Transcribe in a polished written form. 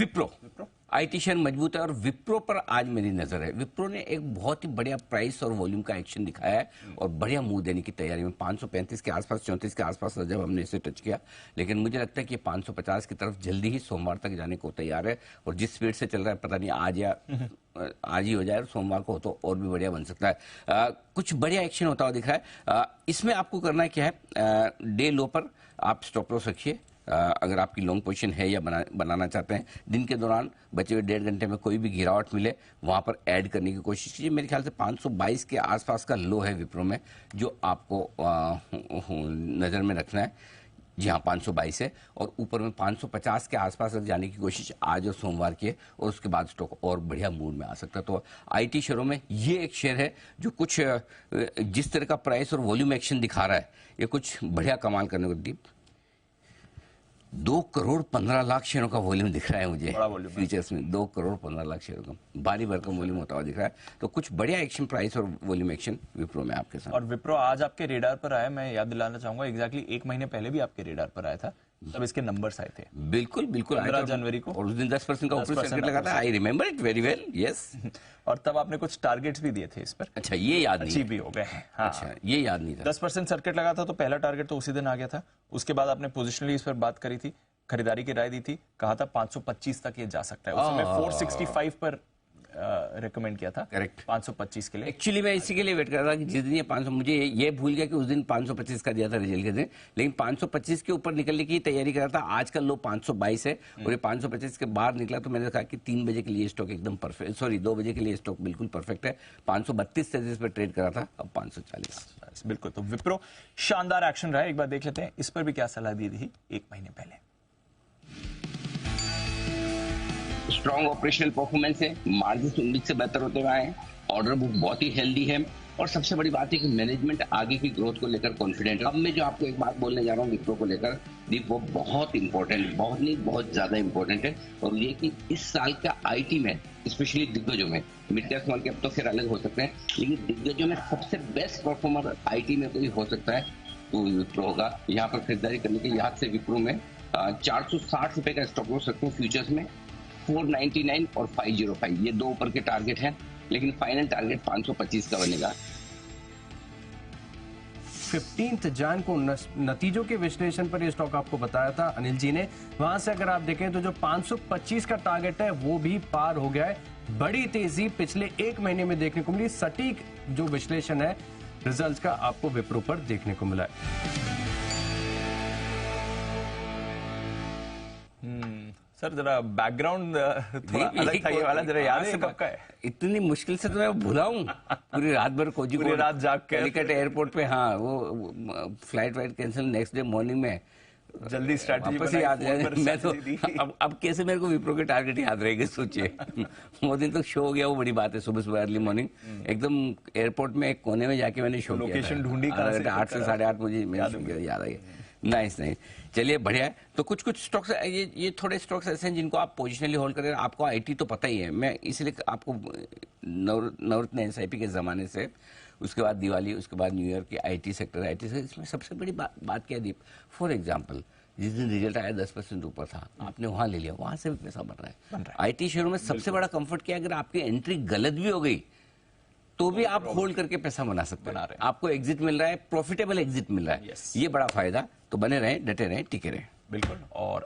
Wipro IT share मजबूत है और विप्रो पर आज मेरी नजर है। विप्रो ने एक बहुत ही बढ़िया प्राइस और वॉल्यूम का एक्शन दिखाया है और बढ़िया मूव देने की तैयारी में 535 के आसपास 34 के आसपास जब हमने इसे टच किया, लेकिन मुझे लगता है कि 550 की तरफ जल्दी ही सोमवार तक जाने को तैयार है और जिस स्पीड से चल रहा है पता नहीं आज ही हो जाए और सोमवार को हो तो और भी बढ़िया बन सकता है। कुछ बढ़िया एक्शन होता हुआ दिख रहा है। इसमें आपको करना क्या है, डे लो पर आप स्टॉप लॉस रखिए अगर आपकी लॉन्ग पोजीशन है या बनाना चाहते हैं। दिन के दौरान बचे हुए 1.5 घंटे में कोई भी गिरावट मिले वहां पर ऐड करने की कोशिश कीजिए। मेरे ख्याल से 522 के आसपास का लो है विप्रो में जो आपको नजर में रखना है। जी हाँ, 522 है और ऊपर में 550 के आसपास तक जाने की कोशिश आज और सोमवार की है और उसके बाद स्टॉक और बढ़िया मूड में आ सकता है। तो आईटी शेयरों में ये एक शेयर है जो कुछ जिस तरह का प्राइस और वॉल्यूम एक्शन दिखा रहा है, ये कुछ बढ़िया कमाल करने को। डीप 2 करोड़ 15 लाख शेयरों का वॉल्यूम दिख रहा है मुझे फ्यूचर्स में। 2 करोड़ 15 लाख शेयरों का बारी भर का वॉल्यूम होता हुआ दिख रहा है। तो कुछ बढ़िया एक्शन प्राइस और वॉल्यूम एक्शन विप्रो में आपके साथ। और विप्रो आज आपके रेडार पर आया, मैं याद दिलाना चाहूंगा एग्जैक्टली 1 महीने पहले भी आपके रेडार पर आया था, तब इसके नंबर्स आए थे। बिल्कुल 15 जनवरी को और उस दिन 10% का ऊपर सर्किट लगा था। I remember it very well, yes. और तब आपने कुछ टारगेट्स भी दिए थे इस पर। अच्छा, ये याद नहीं अचीव भी हो गए। हाँ। अच्छा, ये याद नहीं था। 10% सर्किट लगा था तो पहला टारगेट तो उसी दिन आ गया था। उसके बाद आपने पोजिशनली इस पर बात करी थी, खरीदारी की राय दी थी, कहा था 525 तक ये जा सकता है। उसमें 465 पर रेकमेंड किया था। करेक्ट, 525 के लिए। एक्चुअली मैं इसी के लिए वेट कर रहा था कि जिस दिन ये 500, मुझे ये भूल गया कि उस दिन 525 का दिया था रिजल्ट के दिन, लेकिन 525 के ऊपर निकलने की तैयारी कर रहा था। आज का लो 522 है और ये 525 के बाहर निकला तो मैंने कहा कि 3 बजे के लिए स्टॉक एकदम परफेक्ट, सॉरी 2 बजे के लिए स्टॉक बिल्कुल परफेक्ट है। 532 से पर ट्रेड करा था, अब 540। बिल्कुल। तो विप्रो शानदार एक्शन रहा है, एक बार देख लेते हैं इस पर भी क्या सलाह दी थी 1 महीने पहले। स्ट्रॉन्ग ऑपरेशनल परफॉर्मेंस है, मार्जिन उम्मीद से बेहतर होते हुए आए हैं, ऑर्डर बुक बहुत ही हेल्दी है और सबसे बड़ी बात है कि मैनेजमेंट आगे की ग्रोथ को लेकर कॉन्फिडेंट है। अब मैं जो आपको एक बात बोलने जा रहा हूँ विप्रो को लेकर, दीप, वो बहुत इंपॉर्टेंट, बहुत नहीं बहुत ज्यादा इंपॉर्टेंट है और ये कि इस साल का आईटी में स्पेशली दिग्गजों में, मिड कैप स्मॉल कैप तो फिर अलग हो सकते हैं, लेकिन दिग्गजों में सबसे बेस्ट परफॉर्मर आईटी में कोई हो सकता है तो विप्रो होगा। यहाँ पर खरीदारी करने के लिहाज से विप्रो में 460 रुपए का स्टॉक लॉस सकते हैं फ्यूचर्स में। 499 और 505 ये 2 ऊपर के टारगेट हैं, लेकिन फाइनल टारगेट 525 का बनेगा। 15 जैन को नतीजों के विश्लेषण पर यह स्टॉक आपको बताया था अनिल जी ने। वहां से अगर आप देखें तो जो 525 का टारगेट है वो भी पार हो गया है। बड़ी तेजी पिछले 1 महीने में देखने को मिली। सटीक जो विश्लेषण है रिजल्ट्स का आपको विप्रो पर देखने को मिला है। सर जरा बैकग्राउंड थोड़ा अलग था ये वाला, जरा याद है कब का है? इतनी मुश्किल से तो मैं भुलाऊं पूरी रात भर पूरी रात जाग के कैलिकट एयरपोर्ट पे। हाँ, वो flight white cancel, next day morning में जल्दी स्ट्रैटेजी वापस याद है। मैं तो अब कैसे मेरे को विप्रो के टारगेट याद रहेंगे सोचिए। वो दिन तो शो हो गया, वो बड़ी बात है। सुबह अर्ली मॉर्निंग एकदम एयरपोर्ट में एक कोने में जाके मैंने शो किया, लोकेशन ढूंढी, 8 से 8:30 मुझे याद आ गया। नाइस नहीं, चलिए बढ़िया है। तो कुछ स्टॉक्स ये थोड़े स्टॉक्स ऐसे हैं जिनको आप पोजिशनली होल्ड करें। आपको आईटी तो पता ही है, मैं इसलिए आपको नवरत्न एसआईपी के जमाने से, उसके बाद दिवाली, उसके बाद न्यू ईयर की आईटी सेक्टर इसमें सबसे बड़ी बात क्या है दीप, फॉर एग्जाम्पल जिस दिन रिजल्ट आया 10% ऊपर था, आपने वहां ले लिया, वहां से भी पैसा बन रहा है। आईटी शेयरों में सबसे बड़ा कंफर्ट क्या है, अगर आपकी एंट्री गलत भी हो गई तो भी आप होल्ड करके पैसा बना सकते हैं। आपको एग्जिट मिल रहा है, प्रॉफिटेबल एग्जिट मिल रहा है, ये बड़ा फायदा। तो बने रहें, डटे रहें, टिके रहें। बिल्कुल। और